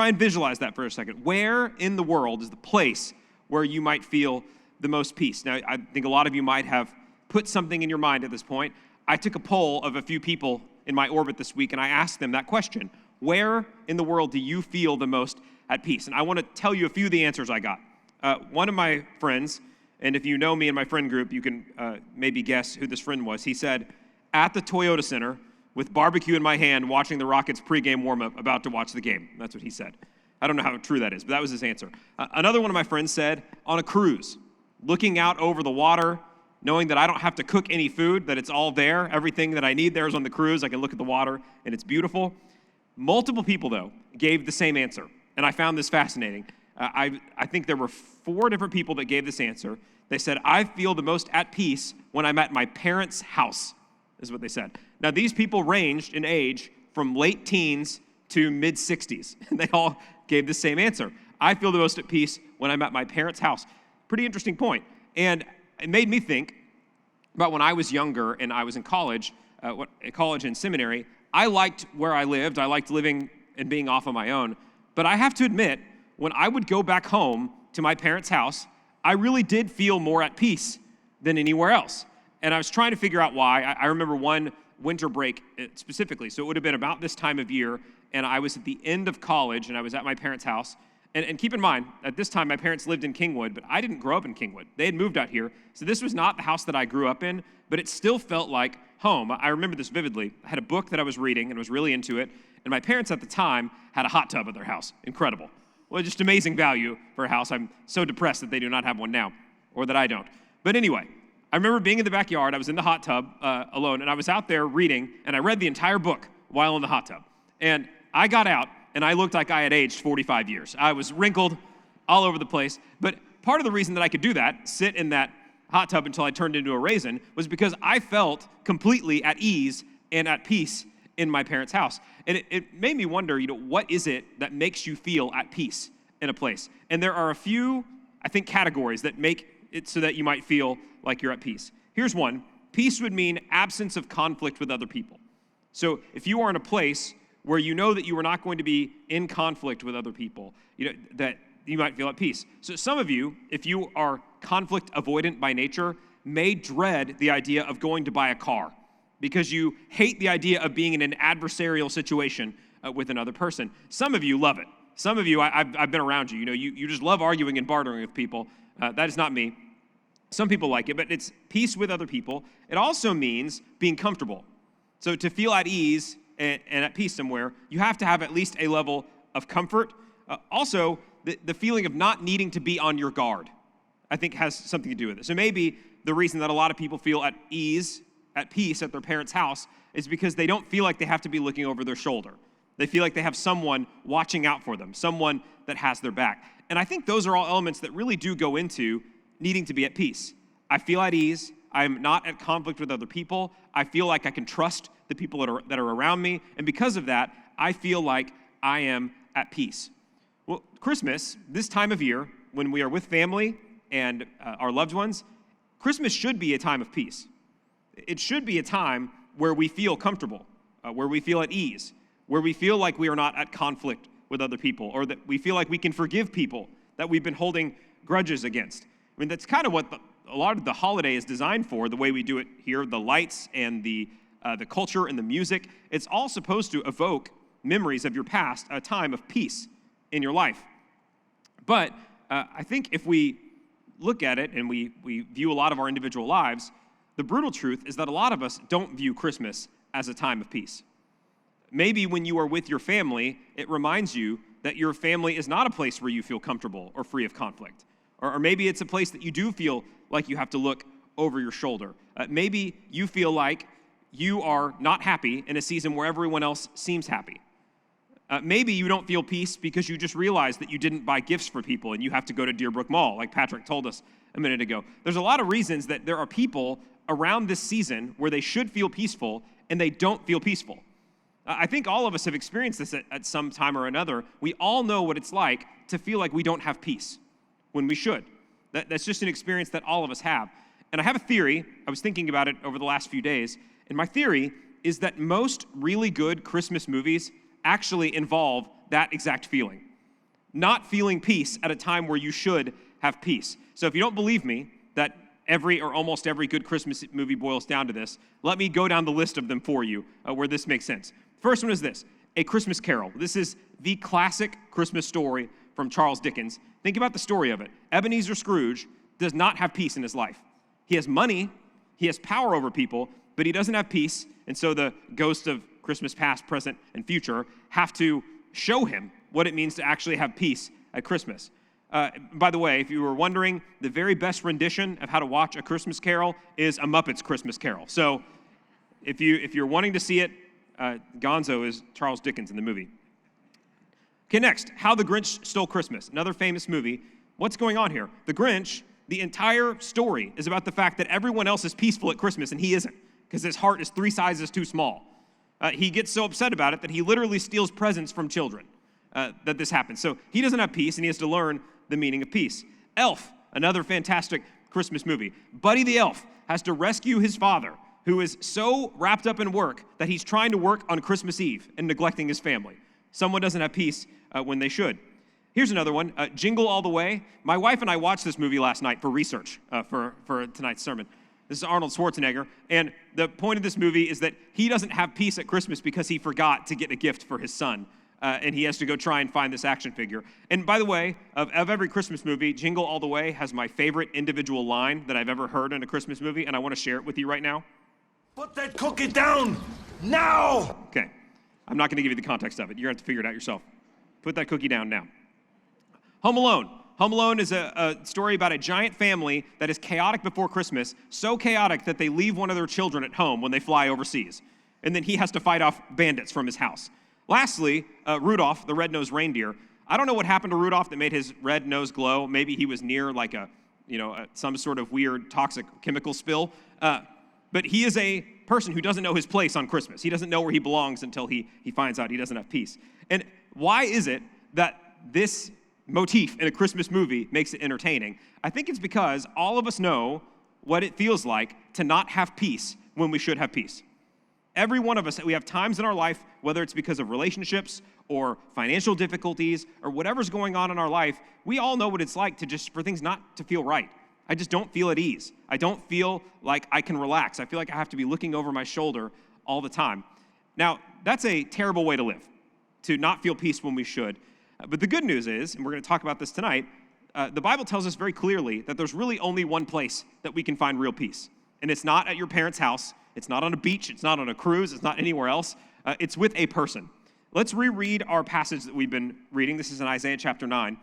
Try and visualize that for a second. Where in the world is the place where you might feel the most peace? Now, I think a lot of you might have put something in your mind at this point. I took a poll of a few people in my orbit this week, and I asked them that question. Where in the world do you feel the most at peace? And I want to tell you a few of the answers I got. One of my friends, and if you know me and my friend group, you can maybe guess who this friend was. He said, at the Toyota Center, with barbecue in my hand, watching the Rockets pregame warm-up, about to watch the game. That's what he said. I don't know how true that is, but that was his answer. Another one of my friends said, on a cruise, looking out over the water, knowing that I don't have to cook any food, that it's all there. Everything that I need there is on the cruise. I can look at the water, and it's beautiful. Multiple people, though, gave the same answer, and I found this fascinating. I think there were 4 different people that gave this answer. They said, I feel the most at peace when I'm at my parents' house, is what they said. Now, these people ranged in age from late teens to mid-60s, and they all gave the same answer. I feel the most at peace when I'm at my parents' house. Pretty interesting point. And it made me think about when I was younger and I was in college and seminary. I liked where I lived. I liked living and being off on my own. But I have to admit, when I would go back home to my parents' house, I really did feel more at peace than anywhere else. And I was trying to figure out why. I remember one winter break specifically. So it would have been about this time of year, and I was at the end of college, and I was at my parents' house. And keep in mind, at this time, my parents lived in Kingwood, but I didn't grow up in Kingwood. They had moved out here, so this was not the house that I grew up in, but it still felt like home. I remember this vividly. I had a book that I was reading and was really into it, and my parents at the time had a hot tub at their house. Incredible. Well, just amazing value for a house. I'm so depressed that they do not have one now, or that I don't. But anyway, I remember being in the backyard. I was in the hot tub alone, and I was out there reading, and I read the entire book while in the hot tub. And I got out, and I looked like I had aged 45 years. I was wrinkled all over the place. But part of the reason that I could do that, sit in that hot tub until I turned into a raisin, was because I felt completely at ease and at peace in my parents' house. And it made me wonder, what is it that makes you feel at peace in a place? And there are a few, I think, categories that make it so that you might feel like you're at peace. Here's one. Peace would mean absence of conflict with other people. So if you are in a place where you know that you are not going to be in conflict with other people, that you might feel at peace. So some of you, if you are conflict avoidant by nature, may dread the idea of going to buy a car because you hate the idea of being in an adversarial situation with another person. Some of you love it. Some of you, I've been around you. You just love arguing and bartering with people. That is not me. Some people like it, but it's peace with other people. It also means being comfortable. So to feel at ease and at peace somewhere, you have to have at least a level of comfort. Also, the feeling of not needing to be on your guard, I think, has something to do with it. So maybe the reason that a lot of people feel at ease, at peace at their parents' house is because they don't feel like they have to be looking over their shoulder. They feel like they have someone watching out for them, someone that has their back. And I think those are all elements that really do go into needing to be at peace. I feel at ease. I'm not at conflict with other people. I feel like I can trust the people that are around me. And because of that, I feel like I am at peace. Well, Christmas, this time of year, when we are with family and our loved ones, Christmas should be a time of peace. It should be a time where we feel comfortable, where we feel at ease, where we feel like we are not at conflict with other people, or that we feel like we can forgive people that we've been holding grudges against. I mean, that's kind of what a lot of the holiday is designed for, the way we do it here, the lights and the culture and the music. It's all supposed to evoke memories of your past, a time of peace in your life. But I think if we look at it and we view a lot of our individual lives, the brutal truth is that a lot of us don't view Christmas as a time of peace. Maybe when you are with your family, it reminds you that your family is not a place where you feel comfortable or free of conflict. Or maybe it's a place that you do feel like you have to look over your shoulder. Maybe you feel like you are not happy in a season where everyone else seems happy. Maybe you don't feel peace because you just realized that you didn't buy gifts for people and you have to go to Deerbrook Mall, like Patrick told us a minute ago. There's a lot of reasons that there are people around this season where they should feel peaceful and they don't feel peaceful. I think all of us have experienced this at some time or another. We all know what it's like to feel like we don't have peace when we should. That's just an experience that all of us have. And I have a theory. I was thinking about it over the last few days. And my theory is that most really good Christmas movies actually involve that exact feeling. not feeling peace at a time where you should have peace. So if you don't believe me that every or almost every good Christmas movie boils down to this, let me go down the list of them for you where this makes sense. First one is this, A Christmas Carol. This is the classic Christmas story from Charles Dickens. Think about the story of it. Ebenezer Scrooge does not have peace in his life. He has money, he has power over people, but he doesn't have peace, and so the ghosts of Christmas past, present, and future have to show him what it means to actually have peace at Christmas. By the way, if you were wondering, the very best rendition of how to watch A Christmas Carol is A Muppets Christmas Carol. So if you're wanting to see it, Gonzo is Charles Dickens in the movie. Okay, next, How the Grinch Stole Christmas, another famous movie. What's going on here? The Grinch, the entire story is about the fact that everyone else is peaceful at Christmas and he isn't, because his heart is 3 sizes too small. He gets so upset about it that he literally steals presents from children that this happens. So he doesn't have peace and he has to learn the meaning of peace. Elf, another fantastic Christmas movie. Buddy the Elf has to rescue his father, who is so wrapped up in work that he's trying to work on Christmas Eve and neglecting his family. Someone doesn't have peace when they should. Here's another one, Jingle All the Way. My wife and I watched this movie last night for research for tonight's sermon. This is Arnold Schwarzenegger, and the point of this movie is that he doesn't have peace at Christmas because he forgot to get a gift for his son, and he has to go try and find this action figure. And by the way, of every Christmas movie, Jingle All the Way has my favorite individual line that I've ever heard in a Christmas movie, and I want to share it with you right now. Put that cookie down, now! Okay, I'm not going to give you the context of it. You're going to have to figure it out yourself. Put that cookie down now. Home Alone. Home Alone is a story about a giant family that is chaotic before Christmas, so chaotic that they leave one of their children at home when they fly overseas. And then he has to fight off bandits from his house. Lastly, Rudolph, the red-nosed reindeer. I don't know what happened to Rudolph that made his red nose glow. Maybe he was near like some sort of weird toxic chemical spill. But he is a person who doesn't know his place on Christmas. He doesn't know where he belongs until he finds out he doesn't have peace. And why is it that this motif in a Christmas movie makes it entertaining? I think it's because all of us know what it feels like to not have peace when we should have peace. Every one of us, we have times in our life, whether it's because of relationships or financial difficulties or whatever's going on in our life, we all know what it's like for things not to feel right. I just don't feel at ease. I don't feel like I can relax. I feel like I have to be looking over my shoulder all the time. Now, that's a terrible way to live, to not feel peace when we should. But the good news is, and we're going to talk about this tonight, the Bible tells us very clearly that there's really only one place that we can find real peace. And it's not at your parents' house. It's not on a beach. It's not on a cruise. It's not anywhere else. It's with a person. Let's reread our passage that we've been reading. This is in Isaiah chapter 9,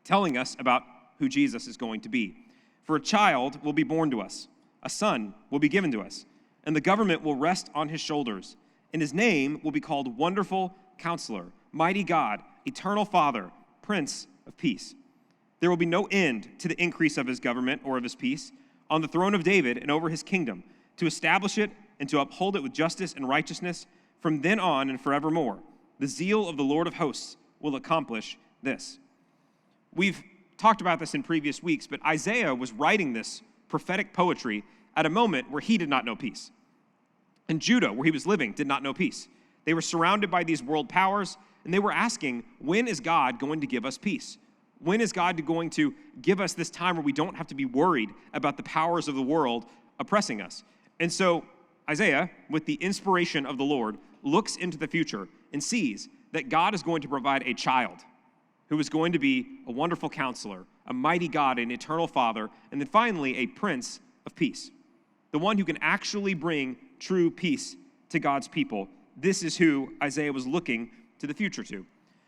telling us about who Jesus is going to be. For a child will be born to us. A son will be given to us. And the government will rest on his shoulders. And his name will be called Wonderful Counselor, Mighty God, Eternal Father, Prince of Peace. There will be no end to the increase of his government or of his peace on the throne of David and over his kingdom, to establish it and to uphold it with justice and righteousness from then on and forevermore. The zeal of the Lord of hosts will accomplish this. We've talked about this in previous weeks, but Isaiah was writing this prophetic poetry at a moment where he did not know peace. And Judah, where he was living, did not know peace. They were surrounded by these world powers, and they were asking, when is God going to give us peace? When is God going to give us this time where we don't have to be worried about the powers of the world oppressing us? And so Isaiah, with the inspiration of the Lord, looks into the future and sees that God is going to provide a child who is going to be a wonderful counselor, a mighty God, an eternal Father, and then finally a Prince of Peace, the one who can actually bring true peace to God's people. This is who Isaiah was looking to the future to.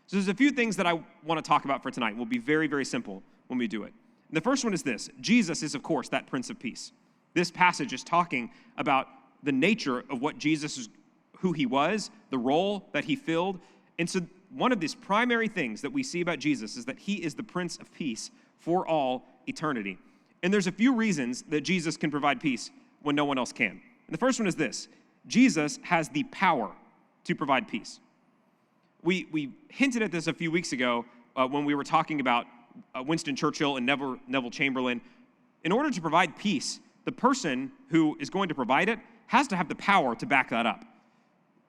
So there's a few things that I want to talk about for tonight. We'll be very, very simple when we do it. And the first one is this. Jesus is, of course, that Prince of Peace. This passage is talking about the nature of what Jesus is, who he was, the role that he filled. And so one of these primary things that we see about Jesus is that he is the Prince of Peace for all eternity. And there's a few reasons that Jesus can provide peace when no one else can. And the first one is this. Jesus has the power to provide peace. We hinted at this a few weeks ago when we were talking about Winston Churchill and Neville Chamberlain. In order to provide peace, the person who is going to provide it has to have the power to back that up.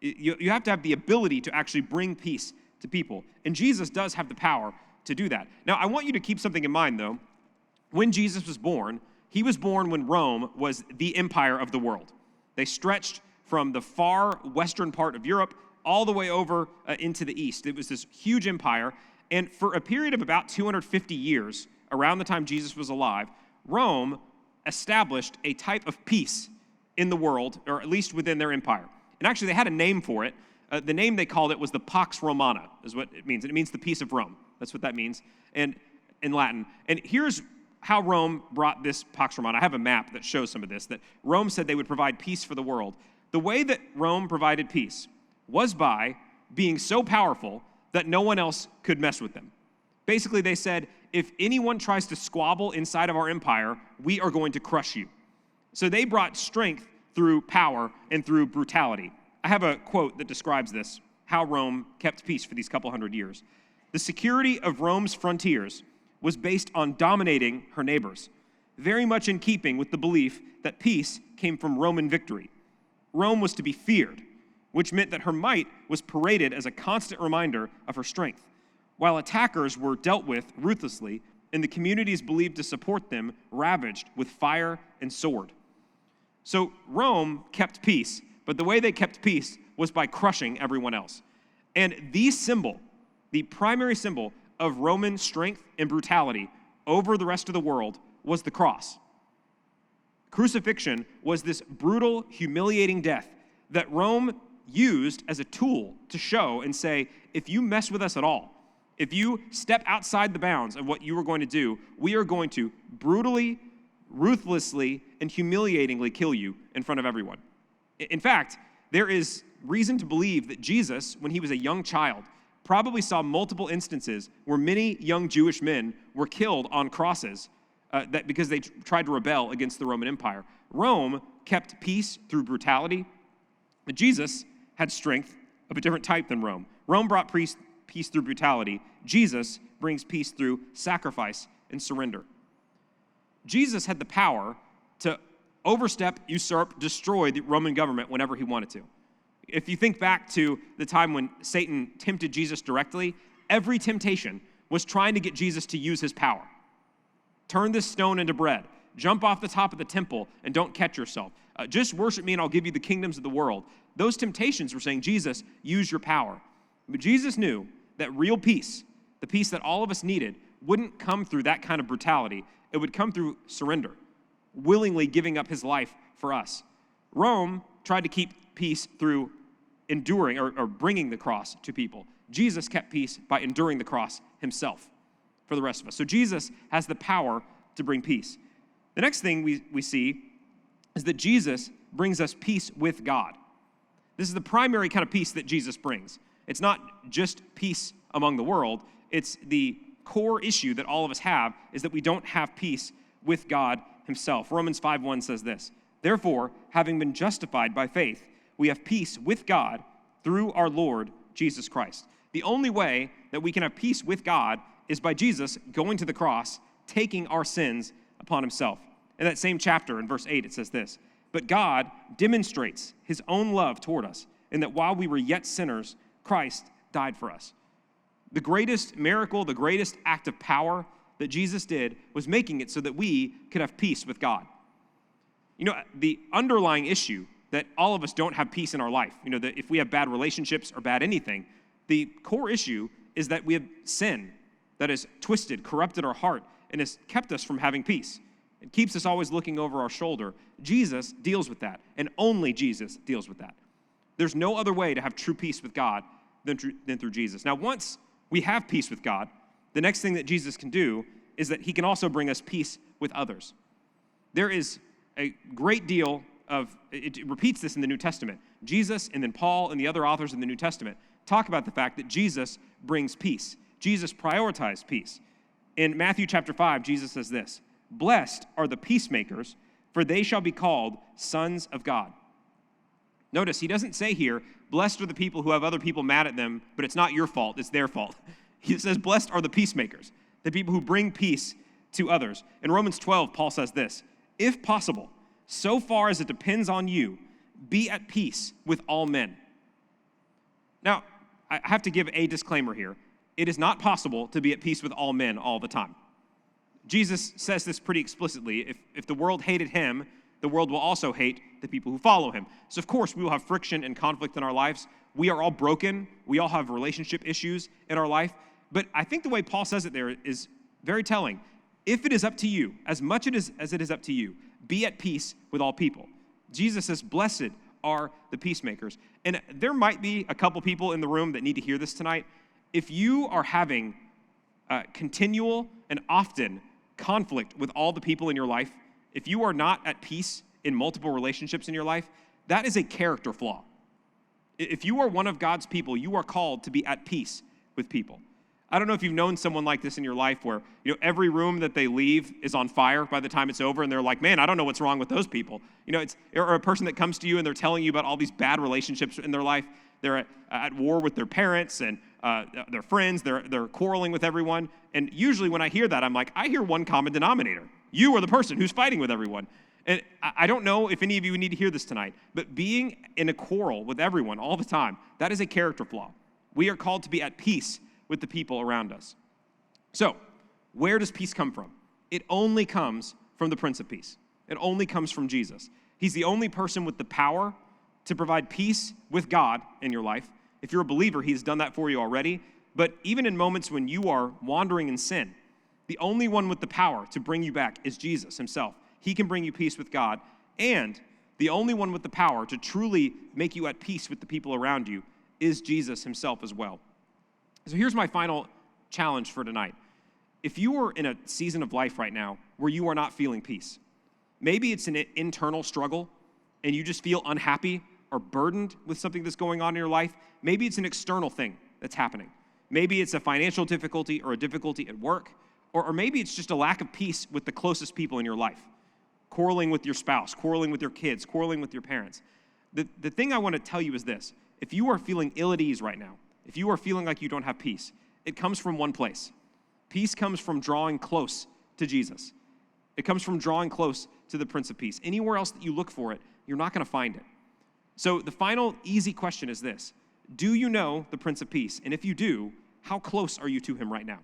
You have to have the ability to actually bring peace to people. And Jesus does have the power to do that. Now, I want you to keep something in mind, though. When Jesus was born, he was born when Rome was the empire of the world. They stretched from the far western part of Europe all the way over into the east. It was this huge empire. And for a period of about 250 years, around the time Jesus was alive, Rome established a type of peace in the world, or at least within their empire. And actually, they had a name for it. The name they called it was the Pax Romana, is what it means. And it means the peace of Rome. That's what that means in Latin. And here's how Rome brought this Pax Romana. I have a map that shows some of this, that Rome said they would provide peace for the world. The way that Rome provided peace was by being so powerful that no one else could mess with them. Basically, they said, if anyone tries to squabble inside of our empire, we are going to crush you. So they brought strength through power and through brutality. I have a quote that describes this, how Rome kept peace for these couple hundred years. The security of Rome's frontiers was based on dominating her neighbors, very much in keeping with the belief that peace came from Roman victory. Rome was to be feared, which meant that her might was paraded as a constant reminder of her strength, while attackers were dealt with ruthlessly and the communities believed to support them ravaged with fire and sword. So Rome kept peace, but the way they kept peace was by crushing everyone else. And the symbol, the primary symbol of Roman strength and brutality over the rest of the world was the cross. Crucifixion was this brutal, humiliating death that Rome used as a tool to show and say, if you mess with us at all, if you step outside the bounds of what you were going to do, we are going to brutally, ruthlessly, and humiliatingly kill you in front of everyone. In fact, there is reason to believe that Jesus, when he was a young child, probably saw multiple instances where many young Jewish men were killed on crosses because they tried to rebel against the Roman Empire. Rome kept peace through brutality, but Jesus had strength of a different type than Rome. Rome brought peace through brutality. Jesus brings peace through sacrifice and surrender. Jesus had the power to overstep, usurp, destroy the Roman government whenever he wanted to. If you think back to the time when Satan tempted Jesus directly, every temptation was trying to get Jesus to use his power. Turn this stone into bread. Jump off the top of the temple and don't catch yourself. Just worship me and I'll give you the kingdoms of the world. Those temptations were saying, Jesus, use your power. But Jesus knew that real peace, the peace that all of us needed, wouldn't come through that kind of brutality. It would come through surrender, willingly giving up his life for us. Rome tried to keep peace through enduring or bringing the cross to people. Jesus kept peace by enduring the cross himself for the rest of us. So Jesus has the power to bring peace. The next thing we see is that Jesus brings us peace with God. This is the primary kind of peace that Jesus brings. It's not just peace among the world. It's the core issue that all of us have is that we don't have peace with God himself. Romans 5:1 says this, therefore, having been justified by faith, we have peace with God through our Lord Jesus Christ. The only way that we can have peace with God is by Jesus going to the cross, taking our sins upon himself. In that same chapter, in verse 8, it says this, but God demonstrates his own love toward us, in that while we were yet sinners, Christ died for us. The greatest miracle, the greatest act of power that Jesus did was making it so that we could have peace with God. You know, the underlying issue that all of us don't have peace in our life, you know, that if we have bad relationships or bad anything, the core issue is that we have sin that has twisted, corrupted our heart, and has kept us from having peace. It keeps us always looking over our shoulder. Jesus deals with that, and only Jesus deals with that. There's no other way to have true peace with God than through Jesus. Now, once we have peace with God, the next thing that Jesus can do is that he can also bring us peace with others. There is a great deal of, it repeats this in the New Testament. Jesus and then Paul and the other authors in the New Testament talk about the fact that Jesus brings peace. Jesus prioritized peace. In Matthew chapter 5, Jesus says this, blessed are the peacemakers, for they shall be called sons of God. Notice, he doesn't say here, blessed are the people who have other people mad at them, but it's not your fault, it's their fault. He says, blessed are the peacemakers, the people who bring peace to others. In Romans 12, Paul says this, if possible, so far as it depends on you, be at peace with all men. Now, I have to give a disclaimer here. It is not possible to be at peace with all men all the time. Jesus says this pretty explicitly. If the world hated him, the world will also hate the people who follow him. So of course, we will have friction and conflict in our lives. We are all broken. We all have relationship issues in our life. But I think the way Paul says it there is very telling. If it is up to you, as much as it is up to you, be at peace with all people. Jesus says, blessed are the peacemakers. And there might be a couple people in the room that need to hear this tonight. If you are having continual and often conflict with all the people in your life, if you are not at peace in multiple relationships in your life, that is a character flaw. If you are one of God's people, you are called to be at peace with people. I don't know if you've known someone like this in your life where every room that they leave is on fire by the time it's over, and they're like, man, I don't know what's wrong with those people. Or a person that comes to you and they're telling you about all these bad relationships in their life. They're at war with their parents and their friends. They're quarreling with everyone. And usually when I hear that, I'm like, I hear one common denominator. You are the person who's fighting with everyone. And I don't know if any of you need to hear this tonight, but being in a quarrel with everyone all the time, that is a character flaw. We are called to be at peace with the people around us. So, where does peace come from? It only comes from the Prince of Peace. It only comes from Jesus. He's the only person with the power to provide peace with God in your life. If you're a believer, he's done that for you already. But even in moments when you are wandering in sin, the only one with the power to bring you back is Jesus himself. He can bring you peace with God. And the only one with the power to truly make you at peace with the people around you is Jesus himself as well. So here's my final challenge for tonight. If you are in a season of life right now where you are not feeling peace, maybe it's an internal struggle and you just feel unhappy or burdened with something that's going on in your life. Maybe it's an external thing that's happening. Maybe it's a financial difficulty or a difficulty at work, or maybe it's just a lack of peace with the closest people in your life. Quarreling with your spouse, quarreling with your kids, quarreling with your parents. The thing I want to tell you is this. If you are feeling ill at ease right now, if you are feeling like you don't have peace, it comes from one place. Peace comes from drawing close to Jesus. It comes from drawing close to the Prince of Peace. Anywhere else that you look for it, you're not going to find it. So the final easy question is this. Do you know the Prince of Peace? And if you do, how close are you to him right now?